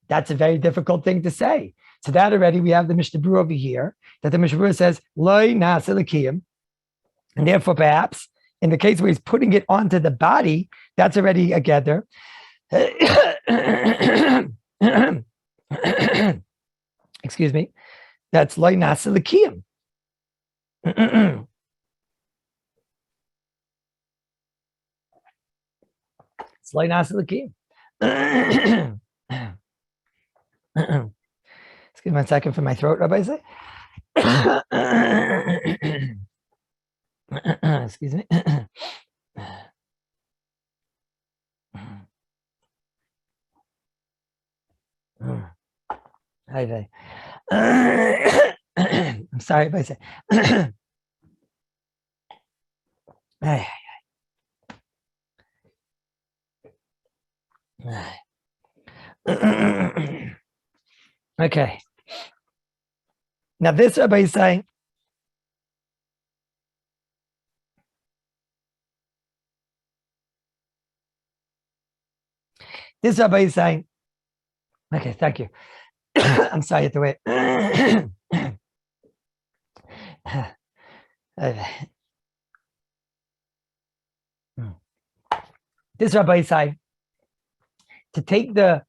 That's a very difficult thing to say. So that already we have the Mishnah Berurah over here, that the Mishnah Berurah says, Loi nasa L'kiyim. And therefore, perhaps, in the case where he's putting it onto the body, that's already a gather. Excuse me. That's Loi nasa L'kiyim. It's like Nasa L'kiyim. Excuse me a second for my throat, Rabbi say. Excuse me. Hi, I'm sorry if I say. Okay. Now this Rabbi is saying, okay, thank you. I'm sorry to wait. This Rabbi is saying to take the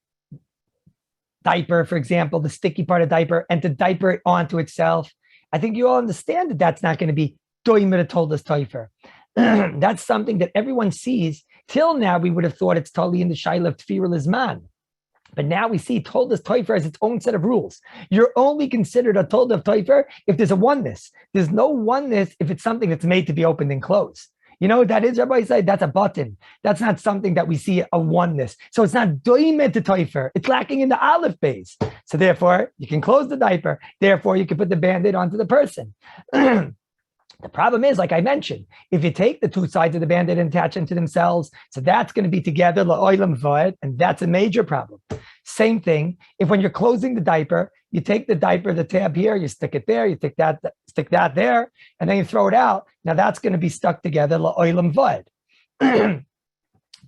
diaper, for example, the sticky part of diaper, and to diaper it onto itself. I think you all understand that that's not going to be doimer told us toifer. That's something that everyone sees. Till now, we would have thought it's totally in the shaila of tefirah lizman. But now we see Toldas Toifer as its own set of rules. You're only considered a Tolda of Toifer if there's a oneness. There's no oneness if it's something that's made to be opened and closed. You know what that is, Rabbi said? That's a button. That's not something that we see a oneness. So it's not doimed to Toifer. It's lacking in the aleph base. So therefore, you can close the diaper. Therefore, you can put the Band-Aid onto the person. The problem is, like I mentioned, if you take the two sides of the Band-Aid and attach them to themselves, so that's going to be together, la'olam v'ed, and that's a major problem. Same thing, if when you're closing the diaper, you take the diaper, the tab here, you stick it there, you stick that there, and then you throw it out. Now that's going to be stuck together, la'olam v'ed.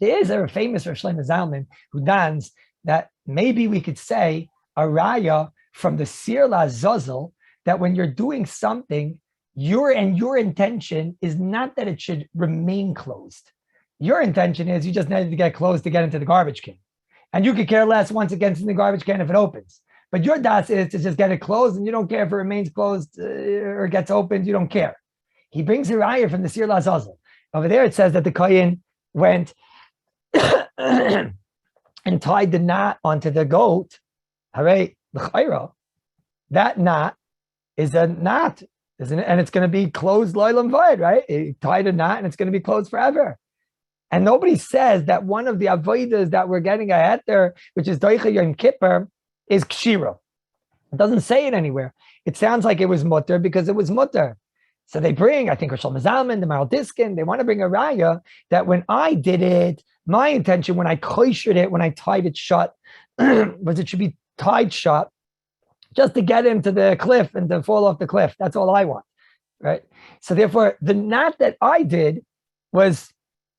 There is a famous Rosh Shlomo Zalman who dons that maybe we could say a raya from the Sir LaZazel that when you're doing something, your intention is not that it should remain closed. Your intention is you just needed to get closed to get into the garbage can. And you could care less once it gets in the garbage can if it opens. But your das is to just get it closed, and you don't care if it remains closed or gets opened. You don't care. He brings a raya from the Sir LaZazel. Over there it says that the kohen went and tied the knot onto the goat. Hooray, that knot is a knot. Isn't it? And it's going to be closed loylam void, right? It tied a knot and it's going to be closed forever. And nobody says that one of the avodas that we're getting ahead there, which is doicha yom kippur, is kshira. It doesn't say it anywhere. It sounds like it was mutter because it was mutter. So they bring, I think, Rosh Zalman, the Maral Diskin, they want to bring a raya that when I did it, my intention when I koshered it, when I tied it shut, was it should be tied shut just to get into the cliff and to fall off the cliff. That's all I want, right? So therefore, the knot that I did was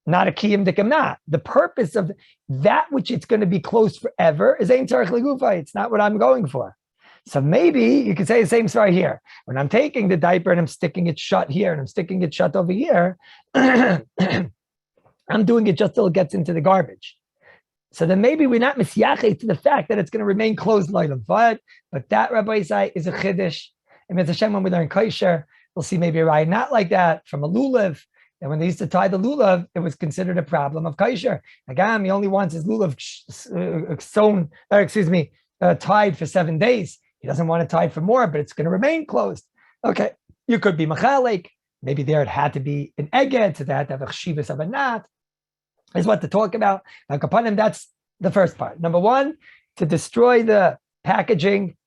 not a kiyum dikam knot. The purpose of that which it's going to be closed forever is ein tzarich legufa. It's not what I'm going for. So maybe you could say the same story here. When I'm taking the diaper and I'm sticking it shut here and I'm sticking it shut over here, I'm doing it just till it gets into the garbage. So then maybe we're not misyachet to the fact that it's going to remain closed loylam v'ed, but that Rabbi Isai is a chiddush. And Mitzvah Hashem, when we learn kosher, we'll see maybe a raya not like that from a lulav. And when they used to tie the lulav, it was considered a problem of kosher. Again, he only wants his lulav tied for 7 days. He doesn't want it tied for more, but it's going to remain closed. Okay, you could be machalik. Maybe there it had to be an egged, so that had to have a chshivas of a knot. Is what to talk about. Like upon him, that's the first part. Number one, to destroy the packaging,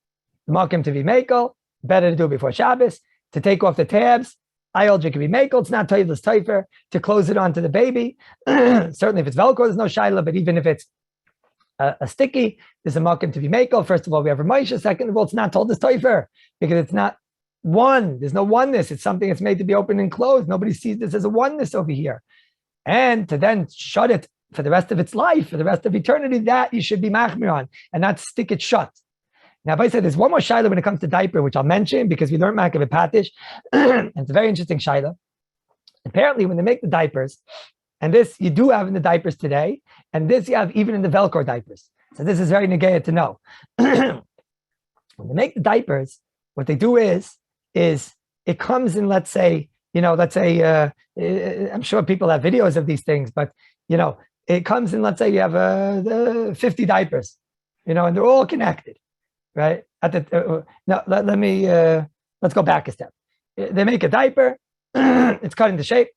makim to be makel, better to do it before Shabbos. To take off the tabs, ILJ can be makel. It's not toitless toifer. To close it onto the baby. Certainly if it's Velcro, there's no shaila, but even if it's a sticky, there's a makim to be makel. First of all, we have Ramosha. Second of all, it's not told as toifer because it's not one. There's no oneness. It's something that's made to be open and closed. Nobody sees this as a oneness over here. And to then shut it for the rest of its life, for the rest of eternity, that you should be machmir on and not stick it shut. Now, if I say there's one more shaila when it comes to diaper, which I'll mention because we learned makav patish, and it's a very interesting shaila. Apparently, when they make the diapers, and this you do have in the diapers today, and this you have even in the Velcro diapers. So this is very negaya to know. When they make the diapers, what they do is it comes in, let's say, I'm sure people have videos of these things, but, it comes in, let's say you have 50 diapers, and they're all connected, right? Let's go back a step. They make a diaper, it's cut into shape.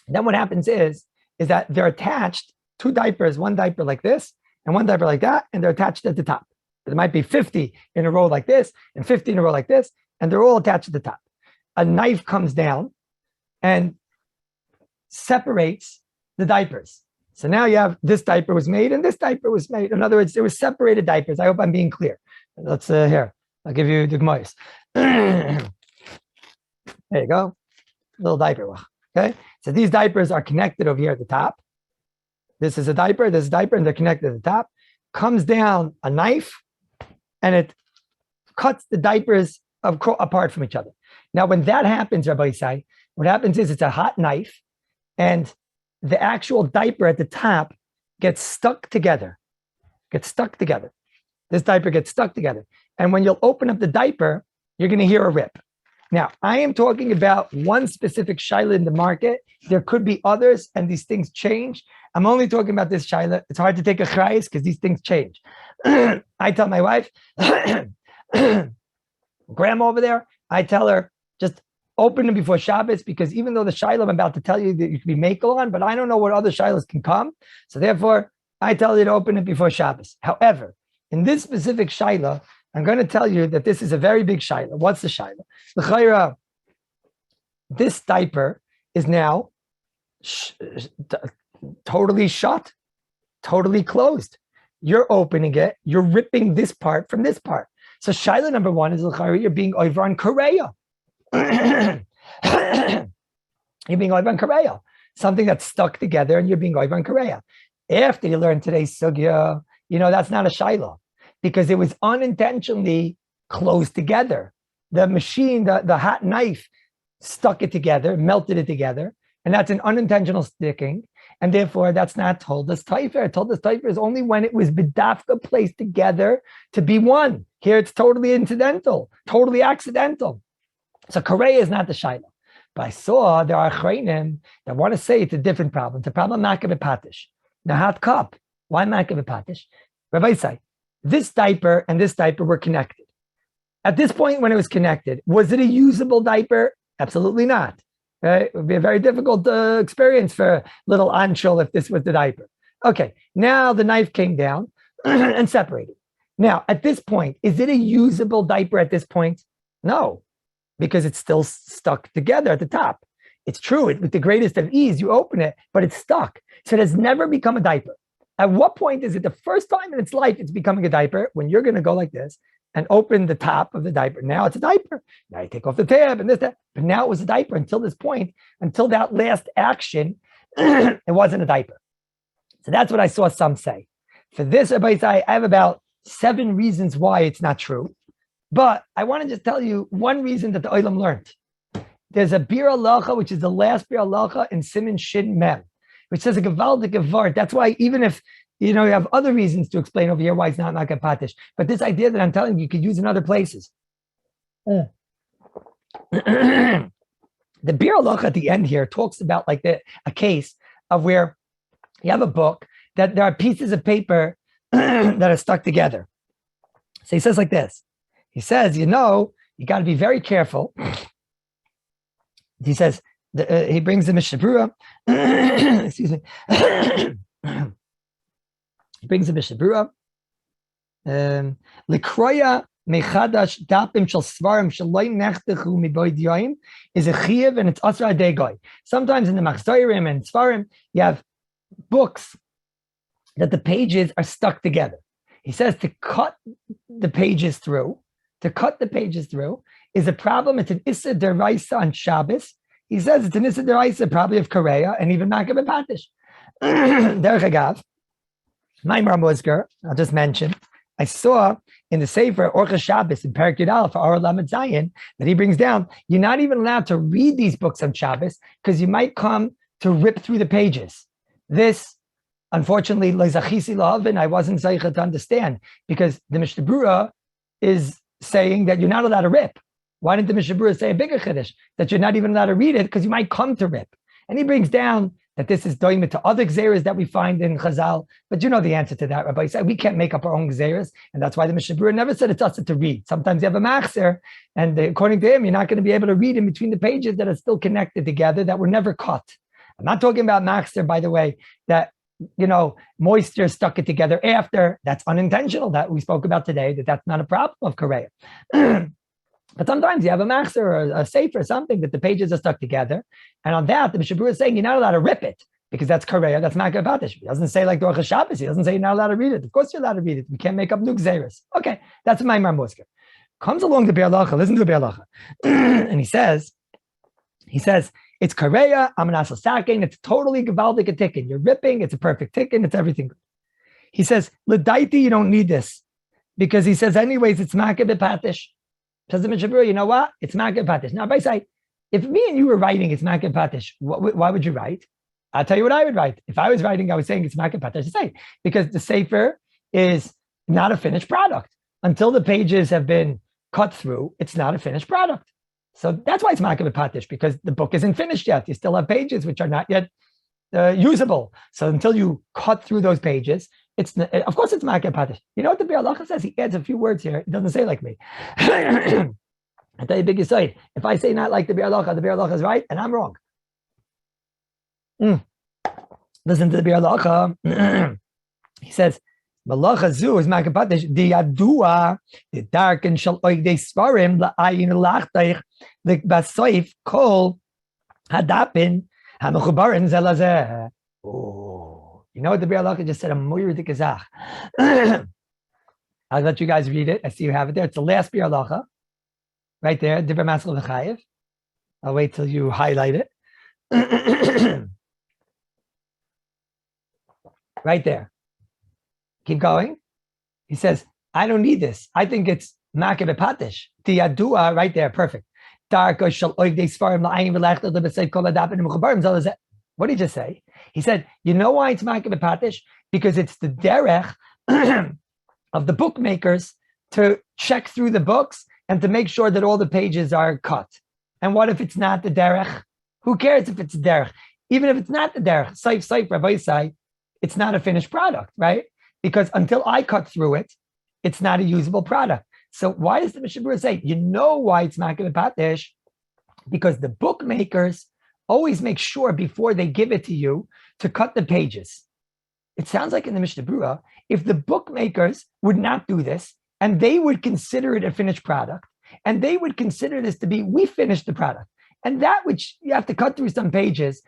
Then what happens is that they're attached, two diapers, one diaper like this and one diaper like that, and they're attached at the top. There might be 50 in a row like this and 50 in a row like this, and they're all attached at the top. A knife comes down and separates the diapers. So now you have this diaper was made and this diaper was made. In other words, there were separated diapers. I hope I'm being clear. Let's here. I'll give you the Gemara. There you go. Little diaper. Okay. So these diapers are connected over here at the top. This is a diaper, and they're connected at the top. Comes down a knife and it cuts the diapers apart from each other. Now, when that happens, Rabbi Isai, what happens is it's a hot knife and the actual diaper at the top gets stuck together. This diaper gets stuck together. And when you'll open up the diaper, you're going to hear a rip. Now, I am talking about one specific shaila in the market. There could be others, and these things change. I'm only talking about this shaila. It's hard to take a chayes because these things change. I tell my wife, grandma over there, I tell her, just open them before Shabbos, because even though the shaila I'm about to tell you that you can be makel on, but I don't know what other shailas can come. So therefore, I tell you to open it before Shabbos. However, in this specific shaila, I'm going to tell you that this is a very big shaila. What's the shaila? The chayra, this diaper is now totally shut, totally closed. You're opening it, you're ripping this part from this part. So shaila number one is you're being over on Korea. You're being over on Korea. Something that's stuck together and you're being over on Korea. After you learn today's sugya, that's not a shaila, because it was unintentionally closed together. The machine, the hot knife stuck it together, melted it together, and that's an unintentional sticking, and therefore that's not toldas taifer. Toldas taifer is only when it was bidafka placed together to be one. Here it's totally incidental, totally accidental. So Korea is not the shaila. But I saw there are chreinim that want to say it's a different problem. It's a problem makav patish. Now, hot cup. Why makav patish? Rabbi say, this diaper and this diaper were connected. At this point, when it was connected, was it a usable diaper? Absolutely not. It would be a very difficult experience for little Anshul if this was the diaper. Okay, now the knife came down and separated. Now, at this point, is it a usable diaper at this point? No, because it's still stuck together at the top. It's true, with the greatest of ease, you open it, but it's stuck. So it has never become a diaper. At what point is it the first time in its life it's becoming a diaper? When you're going to go like this and open the top of the diaper. Now it's a diaper. Now you take off the tab and this, that. But now it was a diaper until this point, until that last action, it wasn't a diaper. So that's what I saw some say. For this, I have about 7 reasons why it's not true. But I want to just tell you one reason that the Olam learned. There's a Bir Halacha, which is the last Bir Halacha in Siman Shin Mem, which says a Gevaldik Gevar. That's why even if you have other reasons to explain over here why it's not Makah Patish, but this idea that I'm telling you could use in other places. The Bir Halacha at the end here talks about like a case of where you have a book that there are pieces of paper that are stuck together. So he says like this. He says, you got to be very careful. He says, he brings the Mishnah Berurah. Excuse me. He brings the Mishnah Berurah. Likroya mechadash dapim shel svarim shaloi nechtechu miboid yoim is a chiyuv and it's asra degoy. Sometimes in the machzorim and svarim, you have books that the pages are stuck together. He says to cut the pages through is a problem. It's an Issa Deraisa on Shabbos. He says it's an Issa Deraisa probably of Korea and even Makav Patish. Derech Agav, my Mozger, I'll just mention, I saw in the Sefer Orcha Shabbos in Perek Yud Aleph for Or Lamed Zayin that he brings down, you're not even allowed to read these books on Shabbos because you might come to rip through the pages. This, unfortunately, Lezachisi Lahavin, I wasn't Zaycha to understand because the Mishnah Berurah is saying that you're not allowed to rip. Why didn't the Mishnah Berurah say a bigger chiddush that you're not even allowed to read it because you might come to rip? And he brings down that this is doimit to other gzeras that we find in Chazal, but you know the answer to that, Rabbi said we can't make up our own gzeras, and that's why the Mishnah Berurah never said it's us to read. Sometimes you have a machzer, and according to him, you're not going to be able to read in between the pages that are still connected together that were never cut. I'm not talking about machzer, by the way, that moisture stuck it together after. That's unintentional, that we spoke about today, that's not a problem of Korea. But sometimes you have a machzer or a sefer or something that the pages are stuck together. And on that, the Mishabura is saying you're not allowed to rip it because that's Korea, that's Makar Patish. He doesn't say like Dorcha Shabbos. He doesn't say you're not allowed to read it. Of course you're allowed to read it. We can't make up new Xeris. Okay, that's my Marmusker. Comes along the Be'er Lacha, listen to the Be'er Lacha. And he says, it's Korea, I'm an asal sakin, it's totally Gavaldik a ticket. You're ripping, it's a perfect ticket, it's everything. He says, L'daiti, you don't need this. Because he says, anyways, it's Makar Patish. Says the Mishabura, you know what? It's Makar Patish. Now, if I say, if me and you were writing it's Makar Patish, why would you write? I'll tell you what I would write. If I was writing, I was saying it's Makar Patish to say, because the sefer is not a finished product. Until the pages have been cut through, it's not a finished product. So that's why it's Makar Patish, because the book isn't finished yet. You still have pages which are not yet usable. So until you cut through those pages, of course it's Makar Patish. You know what the Be'er Lacha says? He adds a few words here. It doesn't say like me. I tell you a big aside. If I say not like the Be'er Lacha is right, and I'm wrong. Listen to the Be'er Lacha. He says, Malacha zu is Makar Patish, the Yadua, the darken shall oigdei svarim, la'ayin lachtaich, the basoif, kol, hadapin, hamechubarim zelazeh. Oh. You know what the Be'er Lacha just said? I'll let you guys read it. I see you have it there. It's the last Be'er Lacha. Right there. Dibra Maskal V'chayev. I'll wait till you highlight it. Right there. Keep going. He says, I don't need this. I think it's Makar Patish. The Adua, right there. Perfect. What did he just say? He said, you know why it's Makar Patish? Because it's the derech of the bookmakers to check through the books and to make sure that all the pages are cut. And what if it's not the derech? Who cares if it's the derech? Even if it's not the derech, saif, Rabbi Isai, it's not a finished product, right? Because until I cut through it, it's not a usable product. So why does the Mishabura say, you know why it's Makar Patish? Because the bookmakers always make sure before they give it to you to cut the pages. It sounds like in the Mishnah Berurah, if the bookmakers would not do this, and they would consider it a finished product, and they would consider this to be, we finished the product, and that which you have to cut through some pages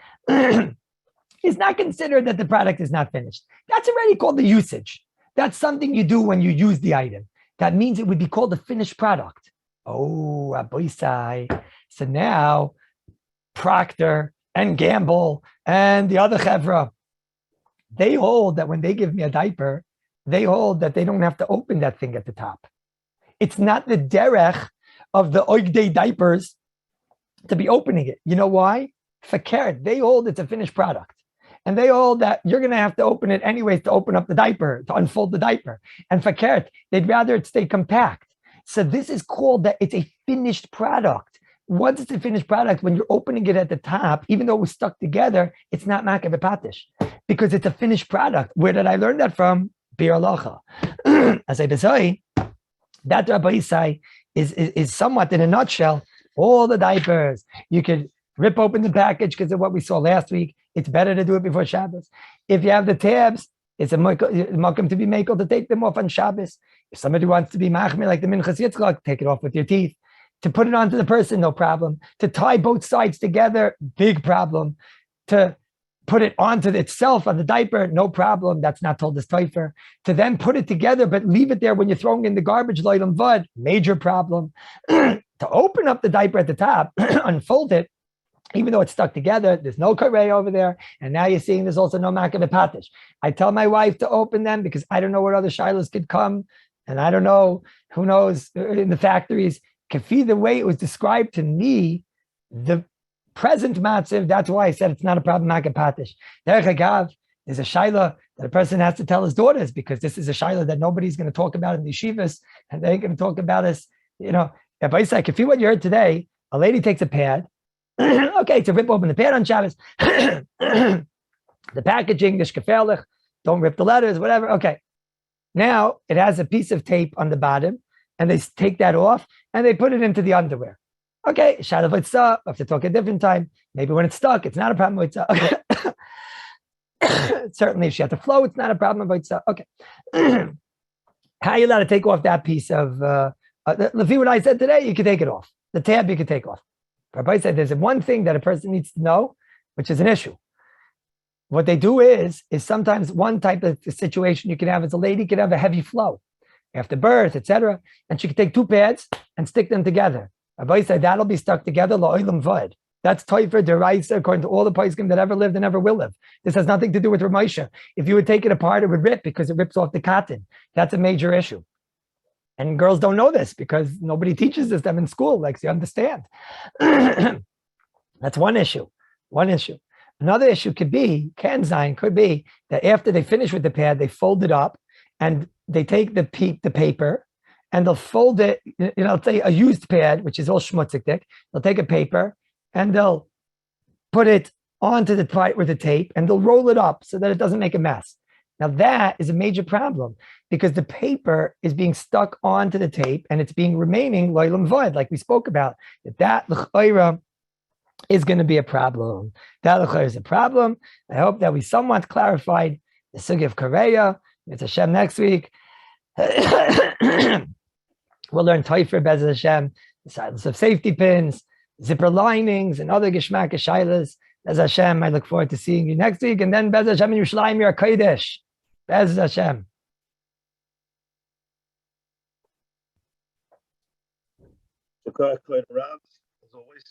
is not considered that the product is not finished. That's already called the usage. That's something you do when you use the item. That means it would be called a finished product. Oh, Aboisai. So now, Procter and Gamble and the other chevra, they hold that when they give me a diaper, they hold that they don't have to open that thing at the top. It's not the derech of the oigdei diapers to be opening it. You know why? Fakert, they hold it's a finished product. And they hold that you're going to have to open it anyways to open up the diaper, to unfold the diaper. And fakert, they'd rather it stay compact. So this is called that it's a finished product. Once it's a finished product, when you're opening it at the top, even though it was stuck together, it's not Makar Patish because it's a finished product. Where did I learn that from? Be'er Lacha. As I say, that Rabbi Isai is somewhat in a nutshell, all the diapers. You could rip open the package because of what we saw last week. It's better to do it before Shabbos. If you have the tabs, it's a makom to be makel to take them off on Shabbos. If somebody wants to be machmir like the Minchas Yitzchak, take it off with your teeth. To put it onto the person, no problem. To tie both sides together, big problem. To put it onto itself on the diaper, no problem. That's not told as teifer. To then put it together, but leave it there when you're throwing in the garbage, loylam vud, major problem. To open up the diaper at the top, unfold it, even though it's stuck together, there's no karei over there. And now you're seeing there's also no Makar Patish. I tell my wife to open them because I don't know what other shilas could come. And I don't know, who knows, in the factories. Kafi, the way it was described to me, the present matziv, that's why I said it's not a problem, Makar Patish. Derech Agav, there's a shaila that a person has to tell his daughters because this is a shaila that nobody's going to talk about in the yeshivas, and they ain't going to talk about us, you know. If I say, Kafi, what you heard today, a lady takes a pad, okay, to rip open the pad on Shabbos, the packaging, the shkefelich, don't rip the letters, whatever, okay. Now, it has a piece of tape on the bottom, and they take that off, and they put it into the underwear. Okay, shadav itzah, I have to talk a different time. Maybe when it's stuck, it's not a problem with itzah. Okay. Certainly, if she had to flow, it's not a problem with itzah. Okay. How are you allowed to take off that piece of Lefi, what I said today, you can take it off. The tab you can take off. Rabbi said there's one thing that a person needs to know, which is an issue. What they do is sometimes one type of situation you can have is a lady can have a heavy flow after birth, etc., and she can take two pads and stick them together. Rabbi said that'll be stuck together. La'olam v'od. That's Toifer Deraisa, according to all the poskim that ever lived and ever will live. This has nothing to do with Ramosha. If you would take it apart, it would rip because it rips off the cotton. That's a major issue. And girls don't know this because nobody teaches this them in school, like you understand. That's one issue. One issue. Another issue could be that after they finish with the pad, they fold it up and they take the paper and they'll fold it, say a used pad, which is all schmutzig thick. They'll take a paper and they'll put it onto the part with the tape and they'll roll it up so that it doesn't make a mess. Now that is a major problem because the paper is being stuck onto the tape and it's being remaining loylam void, like we spoke about. That l'chayra is going to be a problem. That l'chayra is a problem. I hope that we somewhat clarified the sugi of Korea. It's Hashem next week. We'll learn Toifer Bez Hashem, the silence of safety pins, zipper linings, and other Gishmak Shailas. Bez Hashem, I look forward to seeing you next week. And then Bez Hashem in Yerushalayim, you're a Kodesh. Bez Hashem. HaRav, as always.